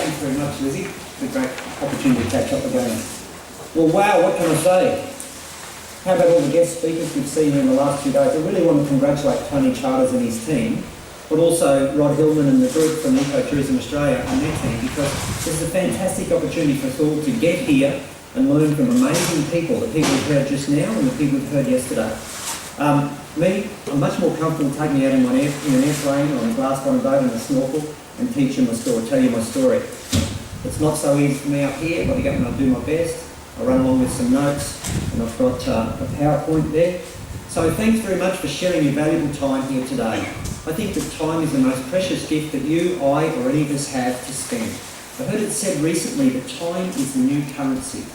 Thanks very much, Lizzie. It's a great opportunity to catch up again. Well, wow, what can I say? How about all the guest speakers we've seen in the last 2 days? I really want to congratulate Tony Charters and his team, but also Rod Hillman and the group from Ecotourism Australia and their team, because this is a fantastic opportunity for us all to get here and learn from amazing people, the people we've heard just now and the people we've heard yesterday. I'm much more comfortable taking you out in an airplane, on a glass bottom boat, on a snorkel, and teach you my story, tell you my story. It's not so easy for me up here, but I get when I do my best. I run along with some notes, and I've got a PowerPoint there. So thanks very much for sharing your valuable time here today. I think that time is the most precious gift that you, I, or any of us have to spend. I heard it said recently that time is the new currency.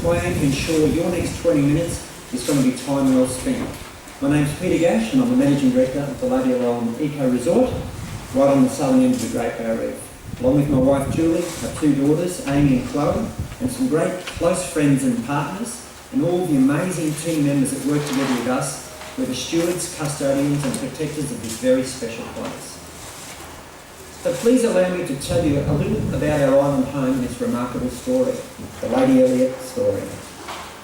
My aim to ensure your next 20 minutes is going to be time well spent. My name's Peter Gash, and I'm the Managing Director of the Lady Island Eco Resort, right on the southern end of the Great Barrier Reef. Along with my wife Julie, our 2 daughters, Amy and Chloe, and some great close friends and partners, and all the amazing team members that work together with us, we're the stewards, custodians and protectors of this very special place. So please allow me to tell you a little about our island home and its remarkable story, the Lady Elliot story.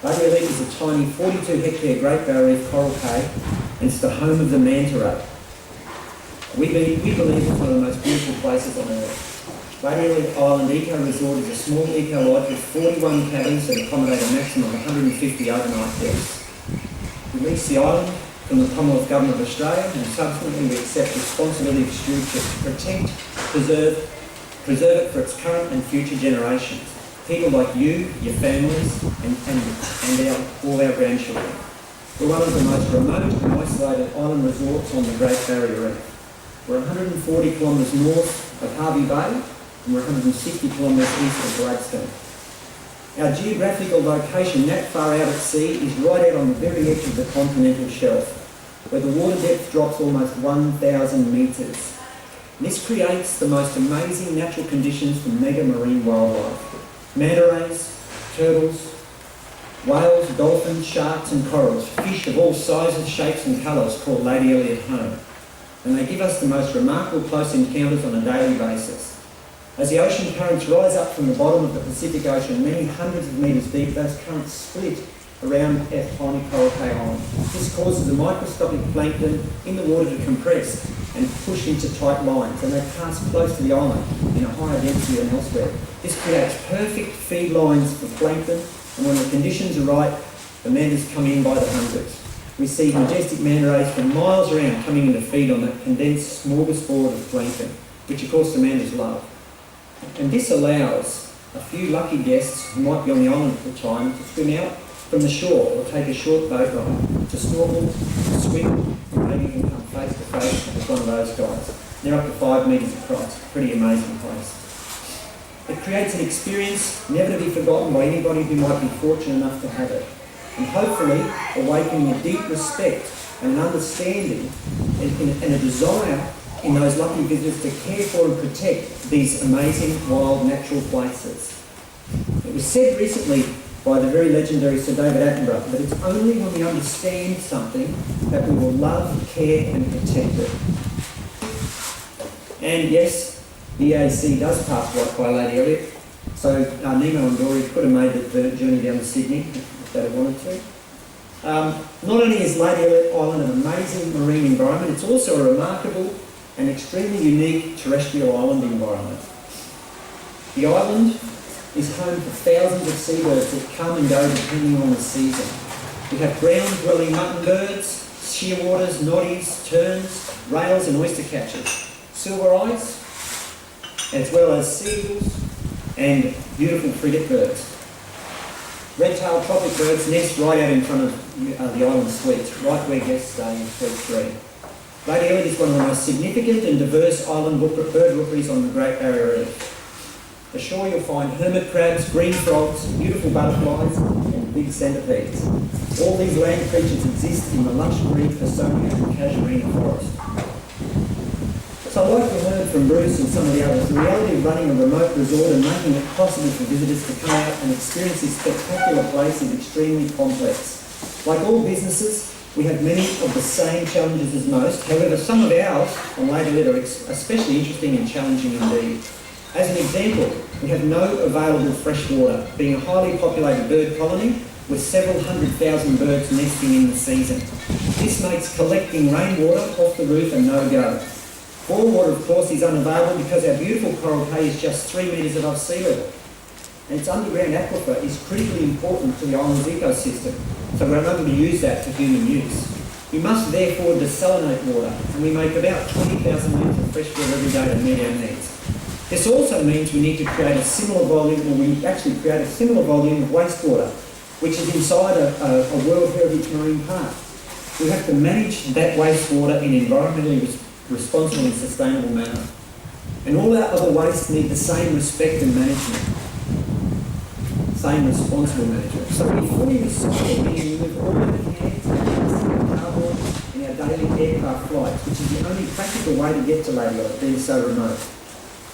Lady Elliot is a tiny 42-hectare Great Barrier Reef coral cave, and it's the home of the manta ray. We believe it's one of the most beautiful places on earth. Lady Elliot Island Eco Resort is a small eco lodge with 41 cabins that accommodate a maximum of 150 overnight guests. We lease the island from the Commonwealth Government of Australia, and subsequently we accept responsibility of stewardship to protect, preserve it for its current and future generations. People like you, your families, and all our grandchildren. We're one of the most remote and isolated island resorts on the Great Barrier Reef. We're 140 kilometres north of Harvey Bay, and we're 160 kilometres east of Gladstone. Our geographical location that far out at sea is right out on the very edge of the continental shelf, where the water depth drops almost 1,000 metres. This creates the most amazing natural conditions for mega marine wildlife. Manta rays, turtles, whales, dolphins, sharks and corals, fish of all sizes, shapes and colours called Lady Elliot home. And they give us the most remarkable close encounters on a daily basis. As the ocean currents rise up from the bottom of the Pacific Ocean many hundreds of metres deep, those currents split around our tiny Coral Cay Island. This causes the microscopic plankton in the water to compress and push into tight lines, and they pass close to the island in a higher density than elsewhere. This creates perfect feed lines for plankton, and when the conditions are right, the mantas come in by the hundreds. We see majestic manta rays from miles around coming in to feed on that condensed smorgasbord of plankton, which of course the mantas love. And this allows a few lucky guests who might be on the island at the time to swim out from the shore or take a short boat ride, to snorkel, to swim, and maybe even come face to face with one of those guys. They're up to 5 metres across. Pretty amazing place. It creates an experience never to be forgotten by anybody who might be fortunate enough to have it, and hopefully awakening a deep respect and an understanding and a desire in those lucky visitors to care for and protect these amazing wild natural places. It was said recently by the very legendary Sir David Attenborough that it's only when we understand something that we will love, care and protect it. And yes, the EAC does pass right by Lady Elliot, so Nemo and Dory could have made the journey down to Sydney if they had wanted to. Not only is Lady Elliot Island an amazing marine environment, it's also a remarkable and extremely unique terrestrial island environment. The island is home to thousands of seabirds that come and go depending on the season. We have ground-dwelling mutton birds, shearwaters, noddies, terns, rails and oyster catchers, silver eyes, as well as seagulls and beautiful frigate birds. Red-tailed tropic birds nest right out in front of the island suites, right where guests stay in Suite 3. Lady Elliot is one of the most significant and diverse island bird rookeries on the Great Barrier Reef. Ashore you'll find hermit crabs, green frogs, beautiful butterflies and big centipedes. All these land creatures exist in the lush green Pasonia and Casuarina forest. So I'd like to learn from Bruce and some of the others the reality of running a remote resort and making it possible for visitors to come out and experience this spectacular place is extremely complex. Like all businesses, we have many of the same challenges as most. However, some of ours on Lady Elliot are especially interesting and challenging indeed. As an example, we have no available fresh water, being a highly populated bird colony with several 100,000 birds nesting in the season. This makes collecting rainwater off the roof a no-go. Bore water, of course, is unavailable because our beautiful Coral Cay is just 3 metres above sea level. And its underground aquifer is critically important to the island's ecosystem, so we're unable to use that for human use. We must therefore desalinate water, and we make about 20,000 litres of fresh water every day to meet our needs. This also means we need to create a similar volume, or we actually create a similar volume of wastewater, which is inside a World Heritage Marine Park. We have to manage that wastewater in an environmentally responsible and sustainable manner. And all our other wastes need the same respect and management, same responsible management. So we fully recycle, meaning we move all of the cans, cardboard, and our daily aircraft flights, which is the only practical way to get to Lady Isle, being so remote.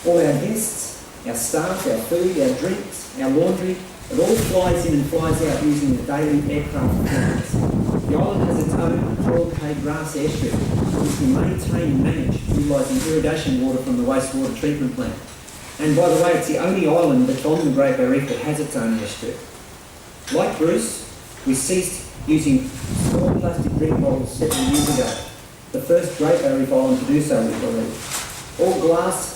All our guests, our staff, our food, our drinks, our laundry, it all flies in and flies out using the daily aircraft flights. The island has its own Coral Cay grass airstrip, which we maintain and manage, utilising irrigation water from the wastewater treatment plant. And by the way, it's the only island that's on the Great Barrier Reef that has its own airstrip. Like Bruce, we ceased using small plastic drink bottles several years ago. The first Great Barrier Reef island to do so, we believe. All glass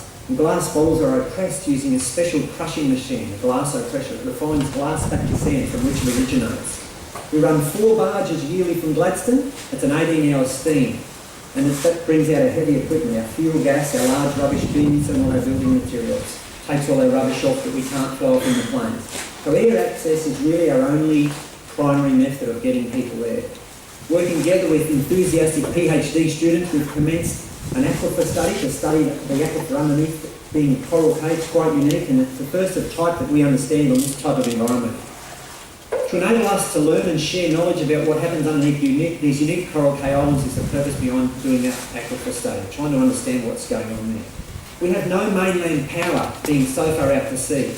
bottles are oppressed using a special crushing machine, a glass-o-pressure. It refines glass back to sand from which it originates. We run 4 barges yearly from Gladstone. It's an 18-hour steam. And that brings out our heavy equipment, our fuel gas, our large rubbish bins and all our building materials. Takes all our rubbish off that we can't throw off in the planes. So air access is really our only primary method of getting people there. Working together with enthusiastic PhD students, we've commenced an aquifer study to study the aquifer underneath, being Coral Cay. It's quite unique, and it's the first of type that we understand on this type of environment. To enable us to learn and share knowledge about what happens underneath these unique Coral Cay islands is the purpose behind doing that aquifer study, trying to understand what's going on there. We have no mainland power, being so far out to sea.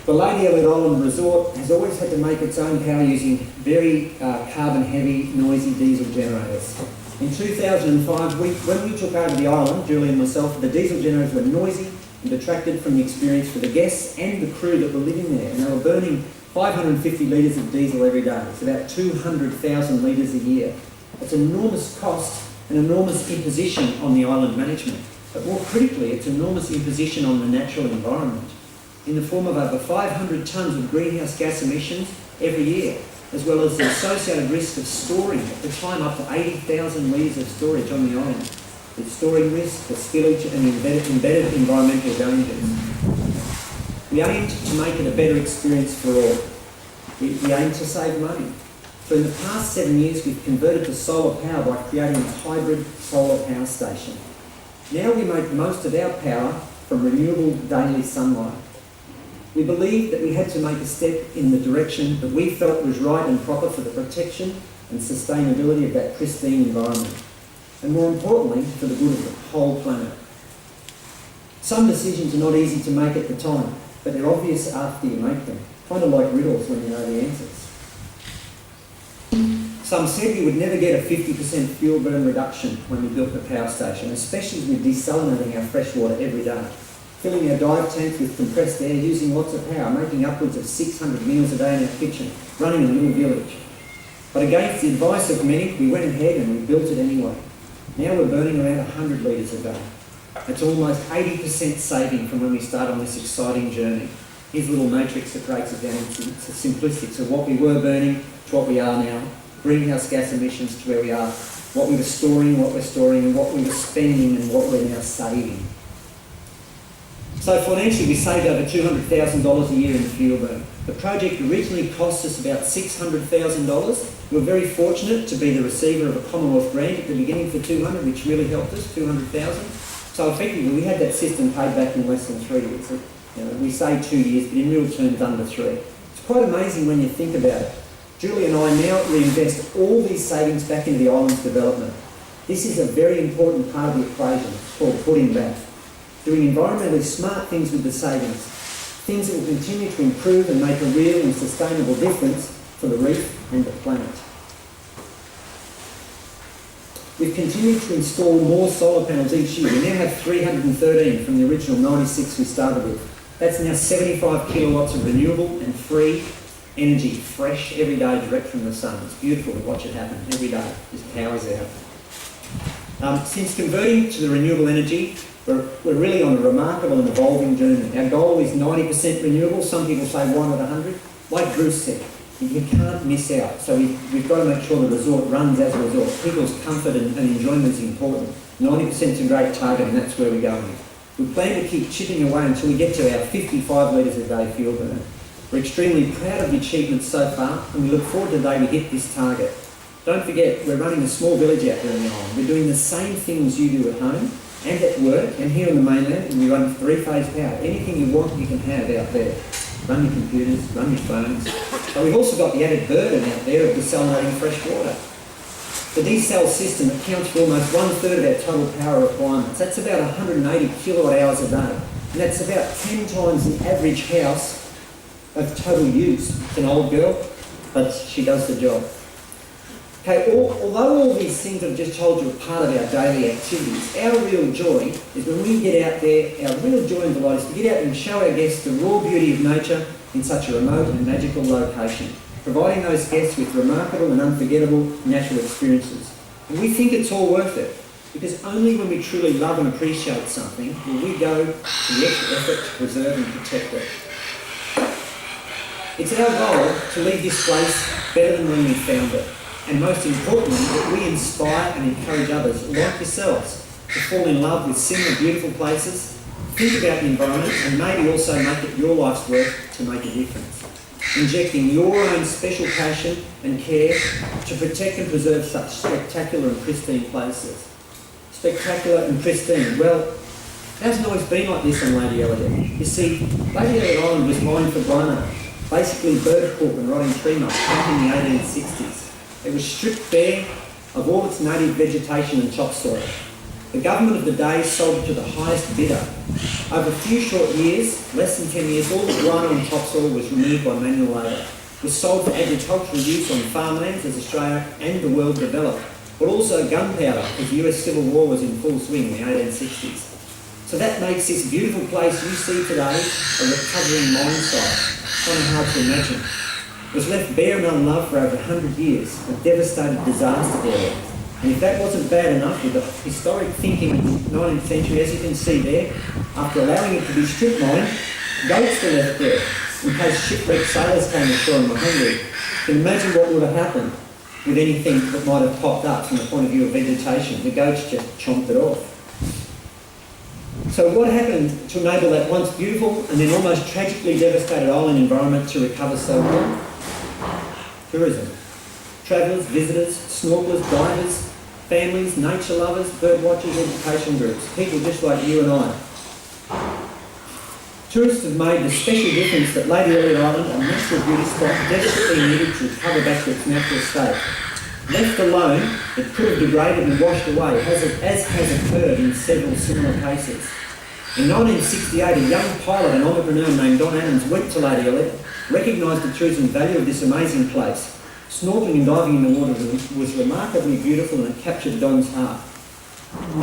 The Lady Elliot Island Resort has always had to make its own power using very carbon-heavy, noisy diesel generators. In 2005, when we took over the island, Julie and myself, the diesel generators were noisy and detracted from the experience for the guests and the crew that were living there, and they were burning 550 litres of diesel every day. It's about 200,000 litres a year. It's an enormous cost, an enormous imposition on the island management. But more critically, it's an enormous imposition on the natural environment in the form of over 500 tonnes of greenhouse gas emissions every year, as well as the associated risk of storing, at the time up to 80,000 litres of storage on the island. The storing risk, the spillage and embedded environmental dangers. We aimed to make it a better experience for all. We aimed to save money. So in the past 7 years, we've converted to solar power by creating a hybrid solar power station. Now we make most of our power from renewable daily sunlight. We believed that we had to make a step in the direction that we felt was right and proper for the protection and sustainability of that pristine environment, and more importantly, for the good of the whole planet. Some decisions are not easy to make at the time, but they're obvious after you make them, kind of like riddles when you know the answers. Some said you would never get a 50% fuel burn reduction when we built the power station, especially with desalinating our fresh water every day, filling our dive tanks with compressed air, using lots of power, making upwards of 600 meals a day in our kitchen, running a little village. But against the advice of many, we went ahead and we built it anyway. Now we're burning around 100 litres a day. It's almost 80% saving from when we start on this exciting journey. Here's a little matrix that breaks it down into simplistic. So what we were burning to what we are now, greenhouse gas emissions to where we are, what we were storing, what we're storing, and what we were spending and what we're now saving. So financially, we saved over $200,000 a year in the fuel burn. The project originally cost us about $600,000. We were very fortunate to be the receiver of a Commonwealth grant at the beginning for $200,000, which really helped us, $200,000. So effectively, we had that system paid back in less than 3 years. We say 2 years, but in real terms, under 3. It's quite amazing when you think about it. Julie and I now reinvest all these savings back into the island's development. This is a very important part of the equation called putting back. Doing environmentally smart things with the savings. Things that will continue to improve and make a real and sustainable difference for the reef and the planet. We've continued to install more solar panels each year. We now have 313 from the original 96 we started with. That's now 75 kilowatts of renewable and free energy, fresh every day direct from the sun. It's beautiful to watch it happen every day. Just powers out. Since converting to the renewable energy, we're really on a remarkable and evolving journey. Our goal is 90% renewable. Some people say why not 100? Like Bruce said, you can't miss out. So we've got to make sure the resort runs as a resort. People's comfort and enjoyment is important. 90% is a great target, and that's where we're going. We plan to keep chipping away until we get to our 55 litres a day fuel burn. We're extremely proud of the achievements so far, and we look forward to the day we hit this target. Don't forget, we're running a small village out there on the island. We're doing the same things you do at home and at work and here on the mainland, and we run three-phase power. Anything you want, you can have out there. Run your computers, run your phones. But we've also got the added burden out there of desalinating fresh water. The desal system accounts for almost one-third of our total power requirements. That's about 180 kilowatt hours a day. And that's about 10 times the average house of total use. It's an old girl, but she does the job. Okay, although all these things I've just told you are part of our daily activities, our real joy is when we get out there, our real joy and delight is to get out and show our guests the raw beauty of nature in such a remote and magical location, providing those guests with remarkable and unforgettable natural experiences. And we think it's all worth it, because only when we truly love and appreciate something will we go to the extra effort to preserve and protect it. It's our goal to leave this place better than when we found it. And most importantly, that we inspire and encourage others, like yourselves, to fall in love with similar beautiful places, think about the environment, and maybe also make it your life's work to make a difference. Injecting your own special passion and care to protect and preserve such spectacular and pristine places. Spectacular and pristine. Well, it hasn't always been like this on Lady Elliot. You see, Lady Elliot Island was mined for guano, basically bird corp and rotting tree moss back in the 1860s. It was stripped bare of all its native vegetation and topsoil. The government of the day sold it to the highest bidder. Over a few short years, less than 10 years, all the guano and topsoil was removed by manual labour. It was sold for agricultural use on farmlands as Australia and the world developed, but also gunpowder as the US Civil War was in full swing in the 1860s. So that makes this beautiful place you see today a recovering mine site. Kind of hard to imagine. It was left bare and unloved for over 100 years, a devastated disaster area. And if that wasn't bad enough, with the historic thinking of the 19th century, as you can see there, after allowing it to be strip mined, goats were left there in case shipwrecked sailors came ashore and were hungry. You can imagine what would have happened with anything that might have popped up from the point of view of vegetation. The goats just chomped it off. So what happened to enable that once beautiful and then almost tragically devastated island environment to recover so well? Tourism. Travellers, visitors, snorkelers, divers, families, nature lovers, bird watchers, education groups, people just like you and I. Tourists have made the special difference that Lady Elliot Island, a natural beauty spot, desperately needed to recover back to its natural state. Left alone, it could have degraded and washed away, as has occurred in several similar cases. In 1968, a young pilot and entrepreneur named Don Adams went to Lady Elliot, recognised the tourism value of this amazing place. Snorkeling and diving in the water was remarkably beautiful, and it captured Don's heart.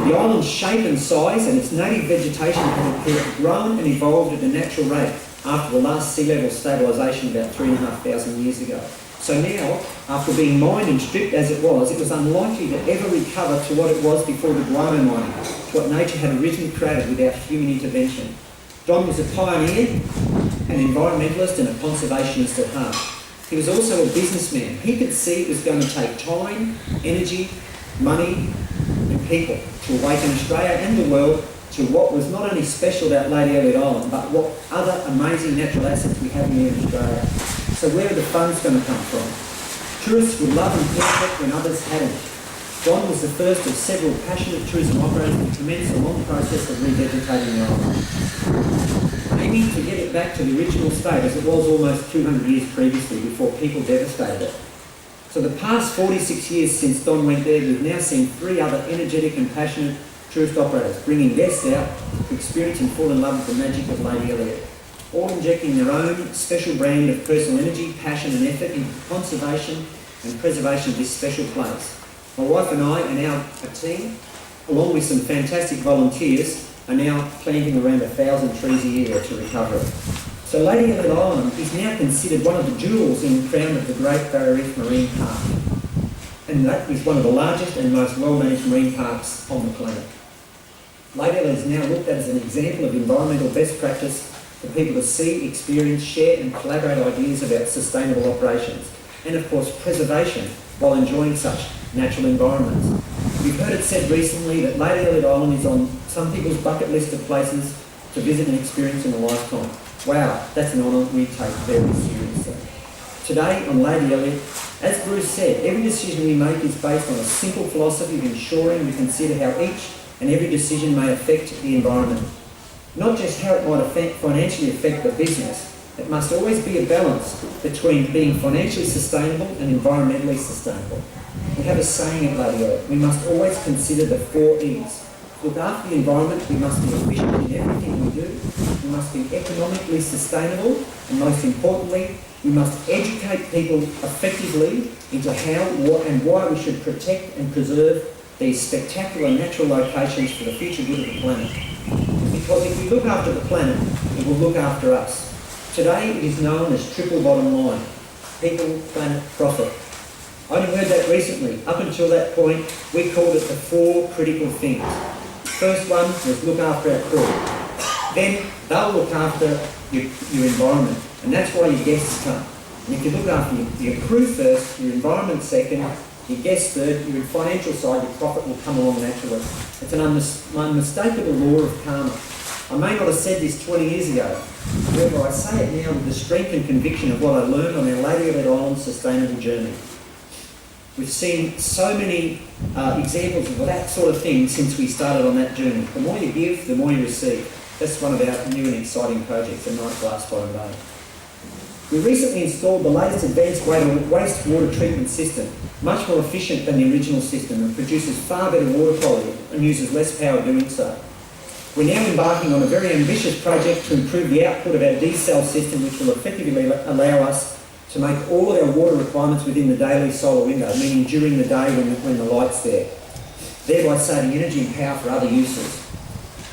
The island's shape and size and its native vegetation had grown and evolved at a natural rate after the last sea level stabilisation about 3,500 years ago. So now, after being mined and stripped as it was unlikely to ever recover to what it was before the guano mining, to what nature had originally created without human intervention. Don was a pioneer, an environmentalist and a conservationist at heart. He was also a businessman. He could see it was going to take time, energy, money and people to awaken Australia and the world to what was not only special about Lady Elliot Island, but what other amazing natural assets we have here in Australia. So where are the funds going to come from? Tourists would love and benefit when others hadn't. Don was the first of several passionate tourism operators to commence a long process of revegetating the island, aiming to get it back to the original state as it was almost 200 years previously before people devastated it. So the past 46 years since Don went there, we've now seen 3 other energetic and passionate tourist operators bringing guests out to experience and fall in love with the magic of Lady Elliot, all injecting their own special brand of personal energy, passion and effort into the conservation and preservation of this special place. My wife and I and our team, along with some fantastic volunteers, are now planting around 1,000 trees a year to recover it. So Lady Elliot Island is now considered one of the jewels in the crown of the Great Barrier Reef Marine Park. And that is one of the largest and most well-managed marine parks on the planet. Lady Elliot is now looked at as an example of environmental best practice for people to see, experience, share and collaborate ideas about sustainable operations and of course preservation while enjoying such natural environments. We've heard it said recently that Lady Elliot Island is on some people's bucket list of places to visit and experience in a lifetime. Wow, that's an honour we take very seriously. Today on Lady Elliot, as Bruce said, every decision we make is based on a simple philosophy of ensuring we consider how each and every decision may affect the environment. Not just how it might financially affect the business. It must always be a balance between being financially sustainable and environmentally sustainable. We have a saying at Lady Elliot, we must always consider the 4 E's. Look after the environment, we must be efficient in everything we do, we must be economically sustainable, and most importantly, we must educate people effectively into how, what and why we should protect and preserve these spectacular natural locations for the future good of the planet. Because if we look after the planet, it will look after us. Today it is known as triple bottom line, people, planet, profit. I only heard that recently. Up until that point, we called it the 4 critical things. First one was look after our crew. Then they'll look after your environment, and that's why your guests come. And if you look after your crew first, your environment second, your guests third, your financial side, your profit will come along naturally. It's an unmistakable law of karma. I may not have said this 20 years ago, however I say it now with the strength and conviction of what I learned on our Lady Elliot Island sustainable journey. We've seen so many examples of that sort of thing since we started on that journey. The more you give, the more you receive. That's one of our new and exciting projects, the Night Glass Bottom Bay. We recently installed the latest advanced wastewater treatment system, much more efficient than the original system and produces far better water quality and uses less power doing so. We're now embarking on a very ambitious project to improve the output of our desal system, which will effectively allow us to make all of our water requirements within the daily solar window, meaning during the day when the light's there, thereby saving energy and power for other uses.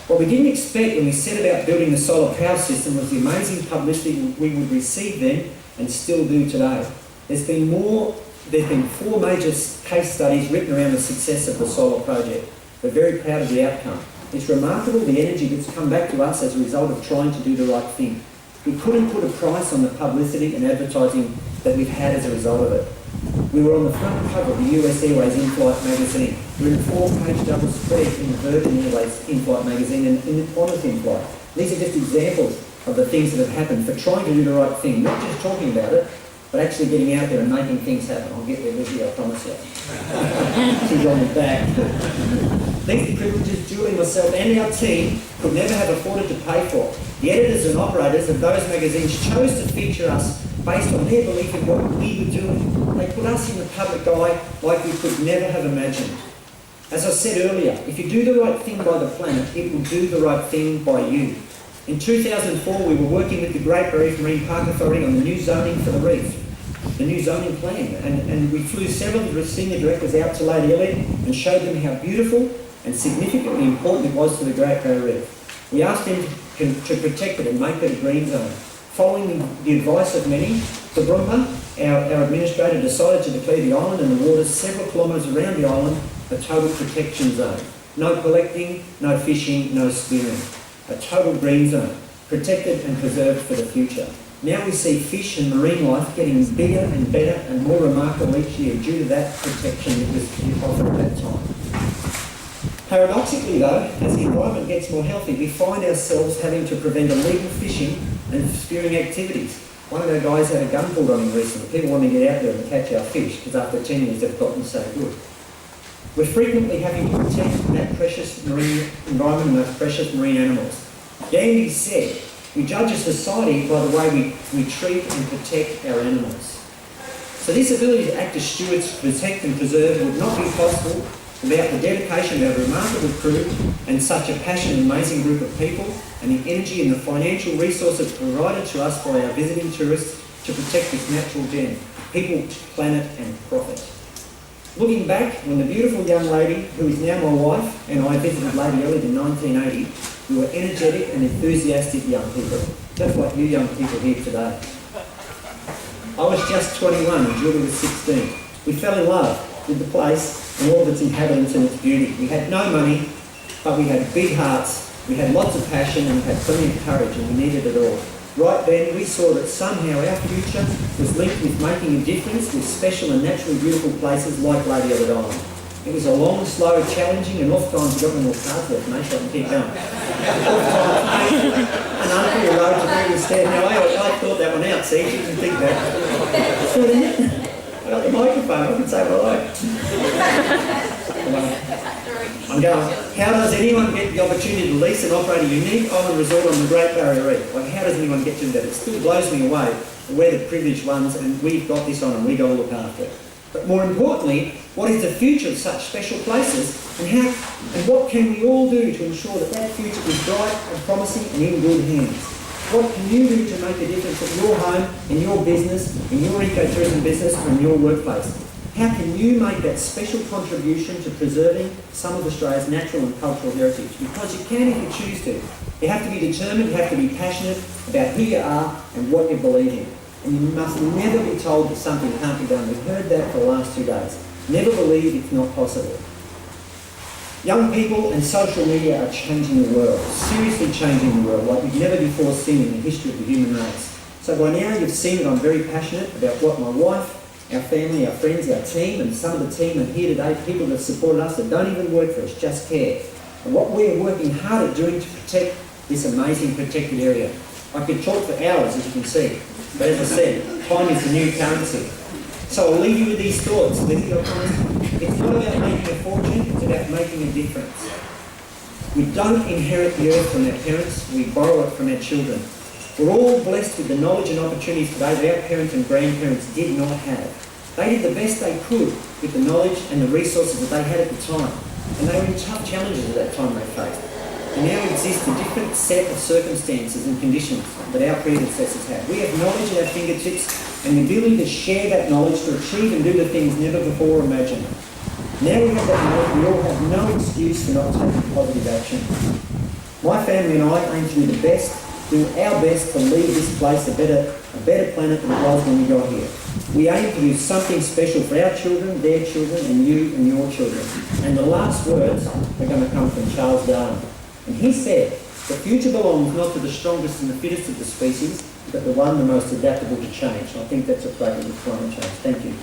What we didn't expect when we set about building the solar power system was the amazing publicity we would receive then and still do today. There's been 4 major case studies written around the success of the solar project. We're very proud of the outcome. It's remarkable the energy that's come back to us as a result of trying to do the right thing. We couldn't put a price on the publicity and advertising that we've had as a result of it. We were on the front cover of the US Airways In-Flight magazine. We're in a 4-page double spread in the Virgin Airways In-Flight magazine and in the Qantas In-Flight. These are just examples of the things that have happened for trying to do the right thing, not just talking about it, but actually getting out there and making things happen. I'll get there with you, I promise you. She's on the back. These privileges Julie, myself and our team could never have afforded to pay for. The editors and operators of those magazines chose to feature us based on their belief in what we were doing. They put us in the public eye like we could never have imagined. As I said earlier, if you do the right thing by the planet, it will do the right thing by you. In 2004, we were working with the Great Barrier Reef Marine Park Authority on the new zoning for the reef, the new zoning plan, and we flew several of the senior directors out to Lady Elliot and showed them how beautiful and significantly important it was to the Great Barrier Reef. We asked them to protect it and make it a green zone. Following the advice of many, the Brumba, our administrator, decided to declare the island and the waters several kilometres around the island a total protection zone. No collecting, no fishing, no spearing. A total green zone, protected and preserved for the future. Now we see fish and marine life getting bigger and better and more remarkable each year due to that protection that was offered at that time. Paradoxically though, as the environment gets more healthy, we find ourselves having to prevent illegal fishing and spearing activities. One of our guys had a gun pulled on him recently. People want to get out there and catch our fish because after 10 years they've gotten so good. We're frequently having to protect that precious marine environment and those precious marine animals. Gandhi said, we judge a society by the way we treat and protect our animals. So this ability to act as stewards to protect and preserve would not be possible without the dedication of our remarkable crew and such a passionate and amazing group of people and the energy and the financial resources provided to us by our visiting tourists to protect this natural gem, people, planet and profit. Looking back, when the beautiful young lady, who is now my wife, and I visited Lady Elliot in 1980, we were energetic and enthusiastic young people, just like you young people here today. I was just 21 and Julie was 16. We fell in love with the place and all of its inhabitants and its beauty. We had no money, but we had big hearts, we had lots of passion and we had plenty of courage, and we needed it all. Right then, we saw that somehow our future was linked with making a difference with special and naturally beautiful places like Lady Elliot Island. It was a long, slow, challenging, and oft times, you've got no more cards left, mate, so I can keep going. Oft times, an unreal road to bring instead. Now, I thought that one out, see, you didn't think that. I got the microphone, I can say what I like. I'm going, how does anyone get the opportunity to lease and operate a unique island resort on the Great Barrier Reef? Like, how does anyone get to that? It still blows me away. We're the privileged ones and we've got this on and we've got to look after it. But more importantly, what is the future of such special places, and what can we all do to ensure that that future is bright and promising and in good hands? What can you do to make a difference at your home, in your business, in your ecotourism business, or in your workplace? How can you make that special contribution to preserving some of Australia's natural and cultural heritage? Because you can if you choose to. You have to be determined, you have to be passionate about who you are and what you believe in. And you must never be told that something can't be done. We've heard that for the last 2 days. Never believe it's not possible. Young people and social media are changing the world, seriously changing the world, like we've never before seen in the history of the human race. So by now you've seen that I'm very passionate about what my wife, our family, our friends, our team, and some of the team are here today, people that supported us that don't even work for us, just care. And what we're working hard at doing to protect this amazing protected area. I could talk for hours, as you can see, but as I said, time is the new currency. So I'll leave you with these thoughts. It's not about making a fortune, it's about making a difference. We don't inherit the earth from our parents, we borrow it from our children. We're all blessed with the knowledge and opportunities today that our parents and grandparents did not have. They did the best they could with the knowledge and the resources that they had at the time. And they were in tough challenges at that time they faced. And now exists a different set of circumstances and conditions that our predecessors had. We have knowledge at our fingertips and the ability to share that knowledge to achieve and do the things never before imagined. Now we have that knowledge, we all have no excuse for not taking positive action. My family and I aim to do the best, do our best to leave this place a better planet than it was when we got here. We aim to do something special for our children, their children, and you and your children. And the last words are going to come from Charles Darwin. And he said, the future belongs not to the strongest and the fittest of the species, but the one the most adaptable to change. I think that's appropriate with climate change. Thank you.